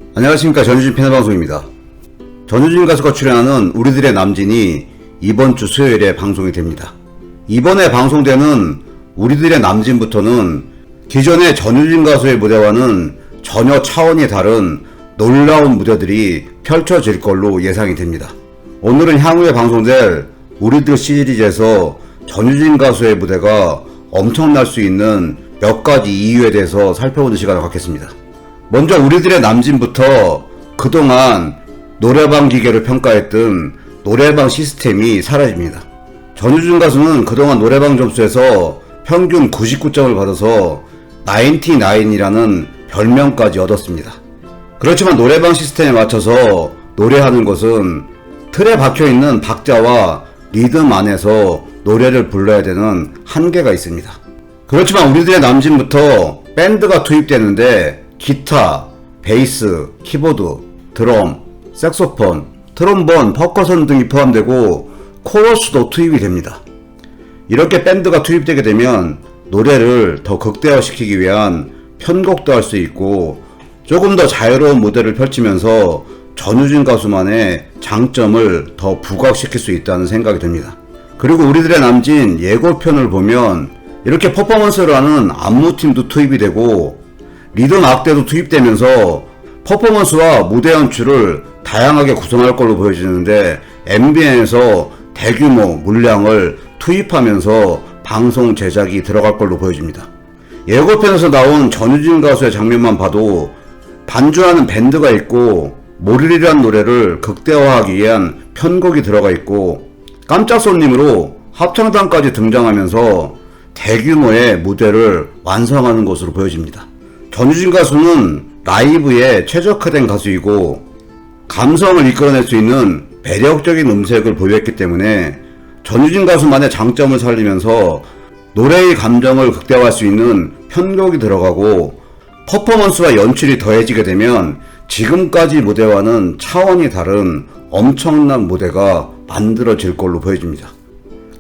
안녕하십니까. 전유진 패널방송입니다. 전유진 가수가 출연하는 우리들의 남진이 이번 주 수요일에 방송이 됩니다. 이번에 방송되는 우리들의 남진부터는 기존의 전유진 가수의 무대와는 전혀 차원이 다른 놀라운 무대들이 펼쳐질 걸로 예상이 됩니다. 오늘은 향후에 방송될 우리들 시리즈에서 전유진 가수의 무대가 엄청날 수 있는 몇 가지 이유에 대해서 살펴보는 시간을 갖겠습니다. 먼저 우리들의 남진부터 그동안 노래방 기계를 평가했던 노래방 시스템이 사라집니다. 전유진 가수는 그동안 노래방 점수에서 평균 99점을 받아서 99이라는 별명까지 얻었습니다. 그렇지만 노래방 시스템에 맞춰서 노래하는 것은 틀에 박혀있는 박자와 리듬 안에서 노래를 불러야 되는 한계가 있습니다. 그렇지만 우리들의 남진부터 밴드가 투입되는데 기타, 베이스, 키보드, 드럼, 색소폰, 트롬본, 퍼커션 등이 포함되고 코러스도 투입이 됩니다. 이렇게 밴드가 투입되게 되면 노래를 더 극대화시키기 위한 편곡도 할 수 있고 조금 더 자유로운 무대를 펼치면서 전유진 가수만의 장점을 더 부각시킬 수 있다는 생각이 듭니다. 그리고 우리들의 남진 예고편을 보면 이렇게 퍼포먼스를 하는 안무팀도 투입이 되고 리듬 악대도 투입되면서 퍼포먼스와 무대 연출을 다양하게 구성할 걸로 보여지는데 MBN에서 대규모 물량을 투입하면서 방송 제작이 들어갈 걸로 보여집니다. 예고편에서 나온 전유진 가수의 장면만 봐도 반주하는 밴드가 있고 모릴이라는 노래를 극대화하기 위한 편곡이 들어가 있고 깜짝 손님으로 합창단까지 등장하면서 대규모의 무대를 완성하는 것으로 보여집니다. 전유진 가수는 라이브에 최적화된 가수이고 감성을 이끌어낼 수 있는 매력적인 음색을 보유했기 때문에 전유진 가수만의 장점을 살리면서 노래의 감정을 극대화할 수 있는 편곡이 들어가고 퍼포먼스와 연출이 더해지게 되면 지금까지 무대와는 차원이 다른 엄청난 무대가 만들어질 걸로 보여집니다.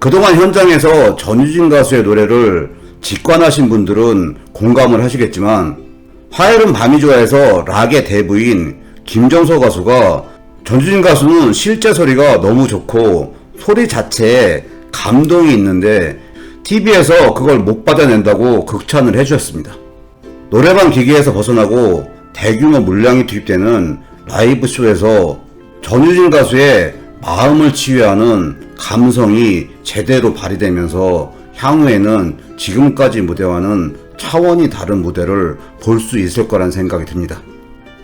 그동안 현장에서 전유진 가수의 노래를 직관하신 분들은 공감을 하시겠지만 화요일은 밤이 좋아해서 락의 대부인 김정서 가수가 전유진 가수는 실제 소리가 너무 좋고 소리 자체에 감동이 있는데 TV에서 그걸 못 받아낸다고 극찬을 해주셨습니다. 노래방 기계에서 벗어나고 대규모 물량이 투입되는 라이브 쇼에서 전유진 가수의 마음을 치유하는 감성이 제대로 발휘되면서 향후에는 지금까지 무대와는 차원이 다른 무대를 볼 수 있을 거란 생각이 듭니다.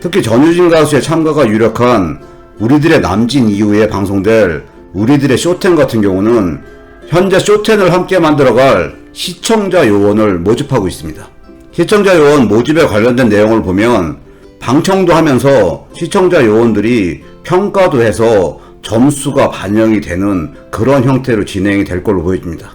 특히 전유진 가수의 참가가 유력한 우리들의 남진 이후에 방송될 우리들의 쇼텐 같은 경우는 현재 쇼텐을 함께 만들어갈 시청자 요원을 모집하고 있습니다. 시청자 요원 모집에 관련된 내용을 보면 방청도 하면서 시청자 요원들이 평가도 해서 점수가 반영이 되는 그런 형태로 진행이 될 걸로 보여집니다.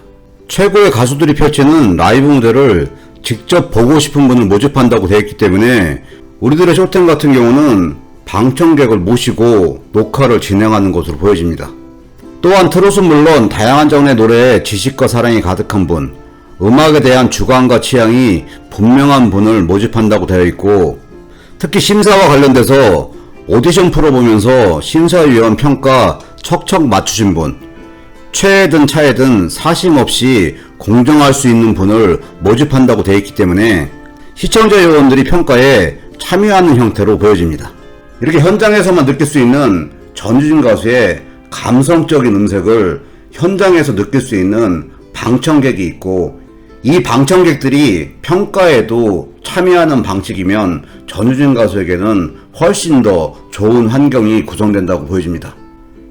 최고의 가수들이 펼치는 라이브 무대를 직접 보고 싶은 분을 모집한다고 되어 있기 때문에 우리들의 쇼텐 같은 경우는 방청객을 모시고 녹화를 진행하는 것으로 보여집니다. 또한 트롯은 물론 다양한 장르의 노래에 지식과 사랑이 가득한 분, 음악에 대한 주관과 취향이 분명한 분을 모집한다고 되어 있고 특히 심사와 관련돼서 오디션 프로 보면서 심사위원 평가 척척 맞추신 분, 최애든 차애든 사심없이 공정할 수 있는 분을 모집한다고 되어 있기 때문에 시청자 요원들이 평가에 참여하는 형태로 보여집니다. 이렇게 현장에서만 느낄 수 있는 전유진 가수의 감성적인 음색을 현장에서 느낄 수 있는 방청객이 있고 이 방청객들이 평가에도 참여하는 방식이면 전유진 가수에게는 훨씬 더 좋은 환경이 구성된다고 보여집니다.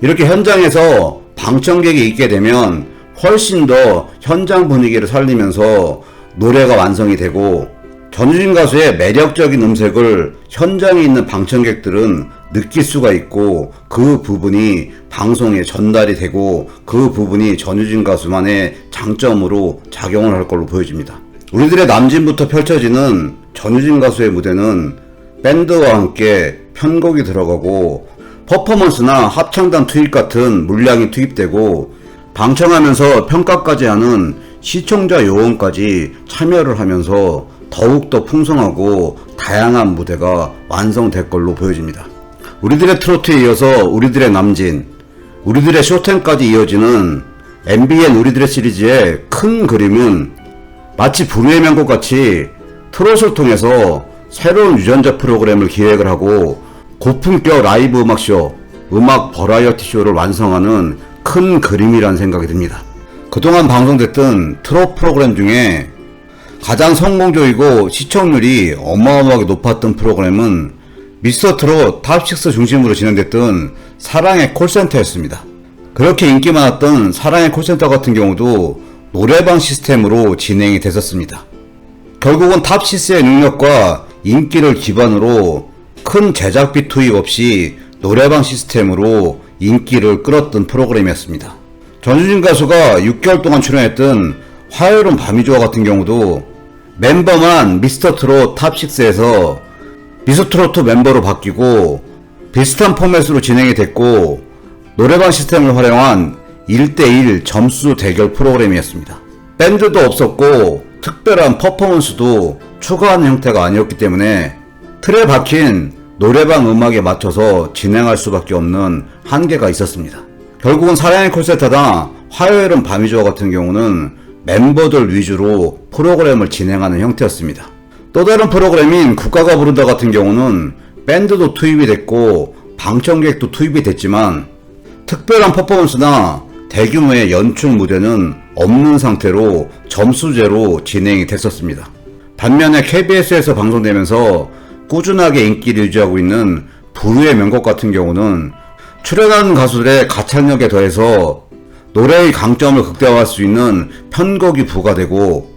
이렇게 현장에서 방청객이 있게 되면 훨씬 더 현장 분위기를 살리면서 노래가 완성이 되고 전유진 가수의 매력적인 음색을 현장에 있는 방청객들은 느낄 수가 있고 그 부분이 방송에 전달이 되고 그 부분이 전유진 가수만의 장점으로 작용을 할 걸로 보여집니다. 우리들의 남진부터 펼쳐지는 전유진 가수의 무대는 밴드와 함께 편곡이 들어가고 퍼포먼스나 합창단 투입 같은 물량이 투입되고 방청하면서 평가까지 하는 시청자 요원까지 참여를 하면서 더욱더 풍성하고 다양한 무대가 완성될 걸로 보여집니다. 우리들의 트로트에 이어서 우리들의 남진, 우리들의 쇼텐까지 이어지는 MBN 우리들의 시리즈의 큰 그림은 마치 불후의 명곡같이 트롯을 통해서 새로운 유전자 프로그램을 기획을 하고 고품격 라이브 음악쇼, 음악 버라이어티 쇼를 완성하는 큰 그림이라는 생각이 듭니다. 그동안 방송됐던 트롯 프로그램 중에 가장 성공적이고 시청률이 어마어마하게 높았던 프로그램은 미스터트롯 탑6 중심으로 진행됐던 사랑의 콜센터였습니다. 그렇게 인기 많았던 사랑의 콜센터 같은 경우도 노래방 시스템으로 진행이 됐었습니다. 결국은 탑6의 능력과 인기를 기반으로 큰 제작비 투입 없이 노래방 시스템으로 인기를 끌었던 프로그램이었습니다. 전유진 가수가 6개월 동안 출연했던 화요일은 밤이 좋아 같은 경우도 멤버만 미스터트롯 탑6에서 미스트롯 멤버로 바뀌고 비슷한 포맷으로 진행이 됐고 노래방 시스템을 활용한 1대1 점수 대결 프로그램이었습니다. 밴드도 없었고 특별한 퍼포먼스도 추가하는 형태가 아니었기 때문에 틀에 박힌 노래방 음악에 맞춰서 진행할 수밖에 없는 한계가 있었습니다. 결국은 사랑의 콜센터나 화요일은 밤이 좋아 같은 경우는 멤버들 위주로 프로그램을 진행하는 형태였습니다. 또 다른 프로그램인 국가가 부른다 같은 경우는 밴드도 투입이 됐고 방청객도 투입이 됐지만 특별한 퍼포먼스나 대규모의 연출 무대는 없는 상태로 점수제로 진행이 됐었습니다. 반면에 KBS에서 방송되면서 꾸준하게 인기를 유지하고 있는 불후의 명곡 같은 경우는 출연하는 가수들의 가창력에 더해서 노래의 강점을 극대화할 수 있는 편곡이 부과되고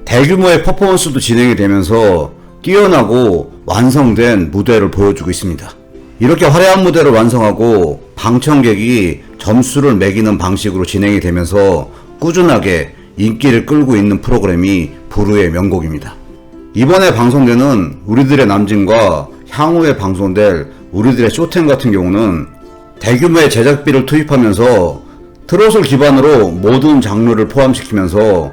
대규모의 퍼포먼스도 진행이 되면서 뛰어나고 완성된 무대를 보여주고 있습니다. 이렇게 화려한 무대를 완성하고 방청객이 점수를 매기는 방식으로 진행이 되면서 꾸준하게 인기를 끌고 있는 프로그램이 불후의 명곡입니다. 이번에 방송되는 우리들의 남진과 향후에 방송될 우리들의 쇼텐 같은 경우는 대규모의 제작비를 투입하면서 트롯을 기반으로 모든 장르를 포함시키면서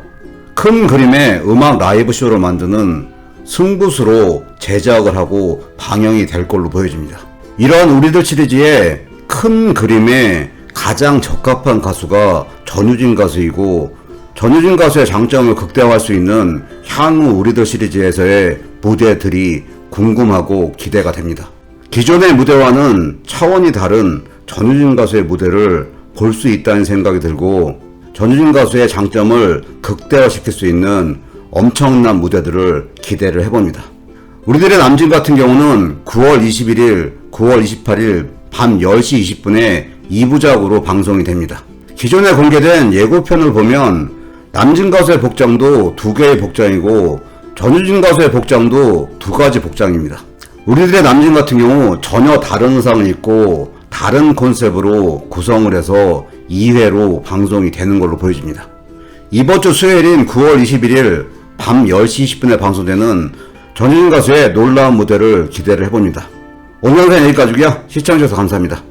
큰 그림의 음악 라이브 쇼를 만드는 승부수로 제작을 하고 방영이 될 걸로 보여집니다. 이러한 우리들 시리즈의 큰 그림에 가장 적합한 가수가 전유진 가수이고 전유진 가수의 장점을 극대화할 수 있는 향후 우리들 시리즈에서의 무대들이 궁금하고 기대가 됩니다. 기존의 무대와는 차원이 다른 전유진 가수의 무대를 볼 수 있다는 생각이 들고 전유진 가수의 장점을 극대화시킬 수 있는 엄청난 무대들을 기대를 해봅니다. 우리들의 남진 같은 경우는 9월 21일, 9월 28일 밤 10시 20분에 2부작으로 방송이 됩니다. 기존에 공개된 예고편을 보면 남진 가수의 복장도 2개의 복장이고 전유진 가수의 복장도 2가지 복장입니다. 우리들의 남진 같은 경우 전혀 다른 의상을 입고 다른 컨셉으로 구성을 해서 2회로 방송이 되는 걸로 보여집니다. 이번 주 수요일인 9월 21일 밤 10시 20분에 방송되는 전유진 가수의 놀라운 무대를 기대를 해봅니다. 오늘 영상 여기까지고요. 시청해주셔서 감사합니다.